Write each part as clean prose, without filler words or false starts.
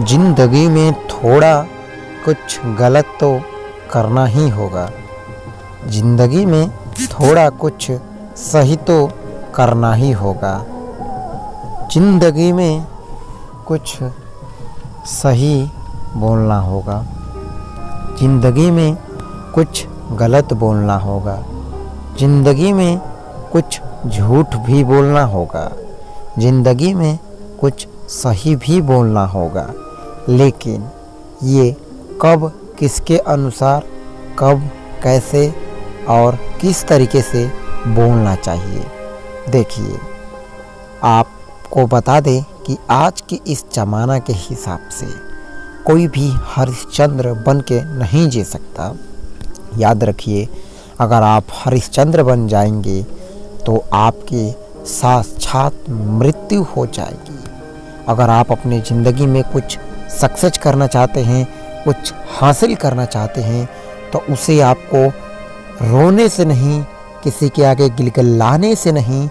जिंदगी में थोड़ा कुछ गलत तो करना ही होगा। जिंदगी में थोड़ा कुछ सही तो करना ही होगा। जिंदगी में कुछ सही बोलना होगा। जिंदगी में कुछ गलत बोलना होगा। जिंदगी में कुछ झूठ भी बोलना होगा। जिंदगी में कुछ सही भी बोलना होगा, लेकिन ये कब, किसके अनुसार, कब, कैसे और किस तरीके से बोलना चाहिए। देखिए, आपको बता दें कि आज के इस ज़माना के हिसाब से कोई भी हरिश्चंद्र बन के नहीं जी सकता। याद रखिए, अगर आप हरिश्चंद्र बन जाएंगे तो आपकी साक्षात मृत्यु हो जाएगी। अगर आप अपनी ज़िंदगी में कुछ सक्सेस करना चाहते हैं, कुछ हासिल करना चाहते हैं, तो उसे आपको रोने से नहीं, किसी के आगे गिलगिलाने से नहीं,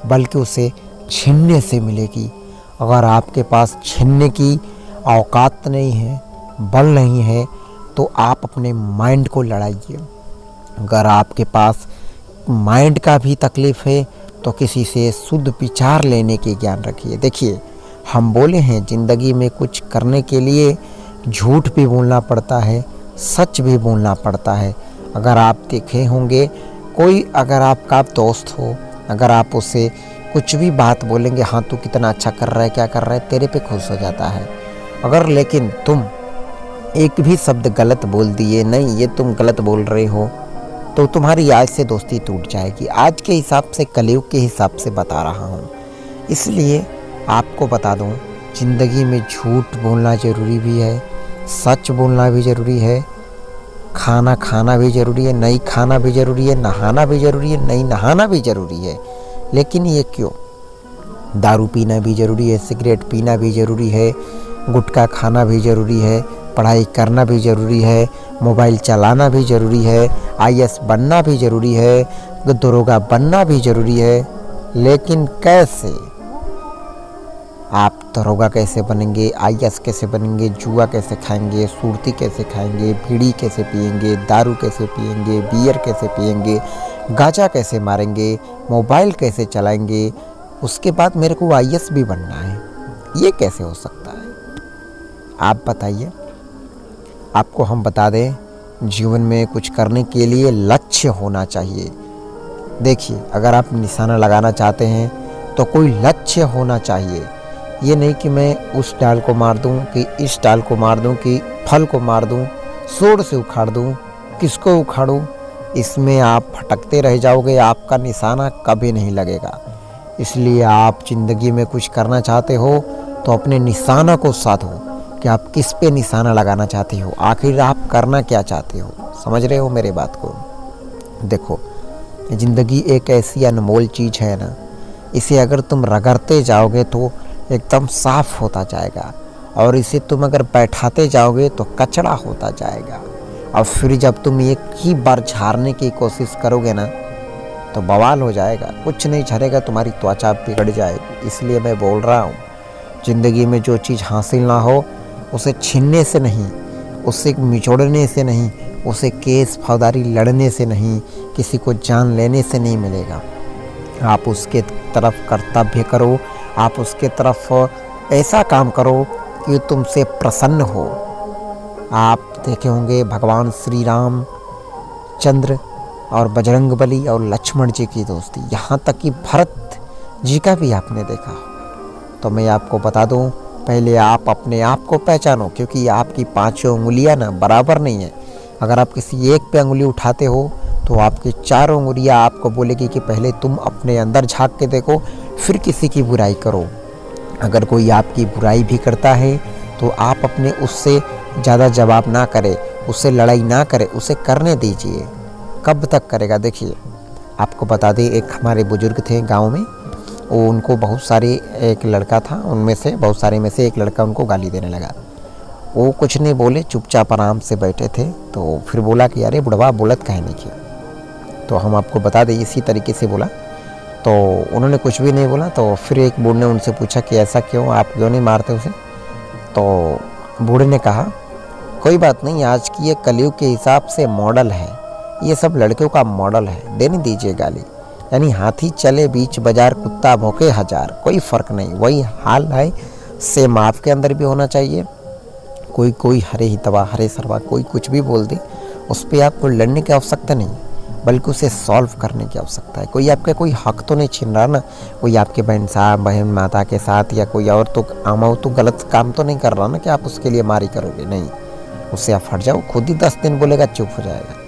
बल्कि उसे छीनने से मिलेगी। अगर आपके पास छीनने की औकात नहीं है, बल नहीं है, तो आप अपने माइंड को लड़ाइए। अगर आपके पास माइंड का भी तकलीफ़ है तो किसी से शुद्ध विचार लेने के ज्ञान रखिए। देखिए, हम बोले हैं ज़िंदगी में कुछ करने के लिए झूठ भी बोलना पड़ता है, सच भी बोलना पड़ता है। अगर आप देखे होंगे, कोई अगर आपका दोस्त हो, अगर आप उससे कुछ भी बात बोलेंगे, हाँ तू कितना अच्छा कर रहा है, क्या कर रहा है, तेरे पे खुश हो जाता है। अगर लेकिन तुम एक भी शब्द गलत बोल दिए, नहीं ये तुम गलत बोल रहे हो, तो तुम्हारी आज से दोस्ती टूट जाएगी। आज के हिसाब से, कलयुग के हिसाब से बता रहा हूँ। इसलिए आपको बता दूँ, ज़िंदगी में झूठ बोलना ज़रूरी भी है, सच बोलना भी ज़रूरी है, खाना खाना भी ज़रूरी है, नहीं खाना भी ज़रूरी है, नहाना भी ज़रूरी है, नहीं नहाना भी ज़रूरी है। लेकिन ये क्यों? दारू पीना भी ज़रूरी है, सिगरेट पीना भी ज़रूरी है, गुटखा खाना भी ज़रूरी है, पढ़ाई करना भी ज़रूरी है, मोबाइल चलाना भी ज़रूरी है, आईएएस बनना भी ज़रूरी है, दरोगा बनना भी ज़रूरी है। लेकिन कैसे? आप दरोगा कैसे बनेंगे, आईएएस कैसे बनेंगे, जुआ कैसे खाएंगे, सुरती कैसे खाएंगे, बीड़ी कैसे पिएंगे, दारू कैसे पिएंगे, बियर कैसे पिएंगे, गांजा कैसे मारेंगे, मोबाइल कैसे चलाएंगे, उसके बाद मेरे को आईएएस भी बनना है, ये कैसे हो सकता है? आप बताइए। आपको हम बता दें, जीवन में कुछ करने के लिए लक्ष्य होना चाहिए। देखिए, अगर आप निशाना लगाना चाहते हैं तो कोई लक्ष्य होना चाहिए। ये नहीं कि मैं उस डाल को मार दूं, कि इस डाल को मार दूं, कि फल को मार दूं, सोड़ से उखाड़ दूं, किसको उखाड़ूं। इसमें आप भटकते रह जाओगे, आपका निशाना कभी नहीं लगेगा। इसलिए आप ज़िंदगी में कुछ करना चाहते हो तो अपने निशाना को साधो कि आप किस पे निशाना लगाना चाहते हो, आखिर आप करना क्या चाहते हो। समझ रहे हो मेरे बात को? देखो, ज़िंदगी एक ऐसी अनमोल चीज़ है ना, इसे अगर तुम रगड़ते जाओगे तो एकदम साफ होता जाएगा, और इसे तुम अगर बैठाते जाओगे तो कचरा होता जाएगा। और फिर जब तुम एक ही बार झाड़ने की कोशिश करोगे ना, तो बवाल हो जाएगा, कुछ नहीं झड़ेगा, तुम्हारी त्वचा बिगड़ जाएगी। इसलिए मैं बोल रहा हूँ, ज़िंदगी में जो चीज़ हासिल ना हो उसे छीनने से नहीं, उसे निचोड़ने से नहीं, उसे केस फौजदारी लड़ने से नहीं, किसी को जान लेने से नहीं मिलेगा। आप उसके तरफ कर्तव्य करो, आप उसके तरफ ऐसा काम करो कि तुमसे प्रसन्न हो। आप देखे होंगे भगवान श्री राम चंद्र और बजरंगबली और लक्ष्मण जी की दोस्ती, यहाँ तक कि भरत जी का भी आपने देखा। तो मैं आपको बता दूं, पहले आप अपने आप को पहचानो, क्योंकि आपकी पांचों उंगलियां ना बराबर नहीं है। अगर आप किसी एक पे उंगली उठाते हो तो आपकी चारों उंगलियां आपको बोलेगी कि पहले तुम अपने अंदर झांक के देखो, फिर किसी की बुराई करो। अगर कोई आपकी बुराई भी करता है तो आप अपने उससे ज़्यादा जवाब ना करें, उससे लड़ाई ना करें, उसे करने दीजिए। कब तक करेगा? देखिए, आपको बता दें, एक हमारे बुजुर्ग थे गांव में, वो उनको बहुत सारे, एक लड़का था उनमें से, बहुत सारे में से एक लड़का उनको गाली देने लगा। वो कुछ नहीं बोले, चुपचाप आराम से बैठे थे। तो फिर बोला कि अरे बुढ़वा बोलत काहे नहीं किया। तो हम आपको बता दें, इसी तरीके से बोला। तो उन्होंने कुछ भी नहीं बोला। तो फिर एक बूढ़ ने उनसे पूछा कि ऐसा क्यों, आप क्यों नहीं मारते उसे? तो बूढ़े ने कहा, कोई बात नहीं, आज की ये कलयुग के हिसाब से मॉडल है, ये सब लड़कियों का मॉडल है, देने दीजिए गाली। यानी हाथी चले बीच बाजार, कुत्ता भौंके हजार, कोई फ़र्क नहीं, वही हाल है सेम आपके अंदर भी होना चाहिए। कोई हरे ही तवा हरे सरवा कोई कुछ भी बोल दे, उस पर आपको लड़ने की आवश्यकता नहीं, बल्कि उसे सॉल्व करने की आवश्यकता है। कोई आपका कोई हक तो नहीं छीन रहा ना, कोई आपके बहन माता के साथ या कोई और तो आमाओ तो गलत काम तो नहीं कर रहा ना कि आप उसके लिए मारी करोगे, नहीं, उससे आप हट जाओ, खुद ही 10 दिन बोलेगा, चुप हो जाएगा।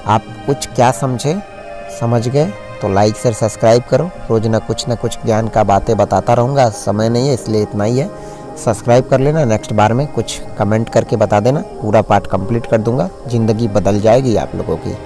आप कुछ क्या समझ गए तो लाइक शेयर सब्सक्राइब करो। रोज ना कुछ ज्ञान का बातें बताता रहूँगा, समय नहीं है इसलिए इतना ही है। सब्सक्राइब कर लेना, नेक्स्ट बार में कुछ कमेंट करके बता देना, पूरा पार्ट कंप्लीट कर दूंगा, ज़िंदगी बदल जाएगी आप लोगों की।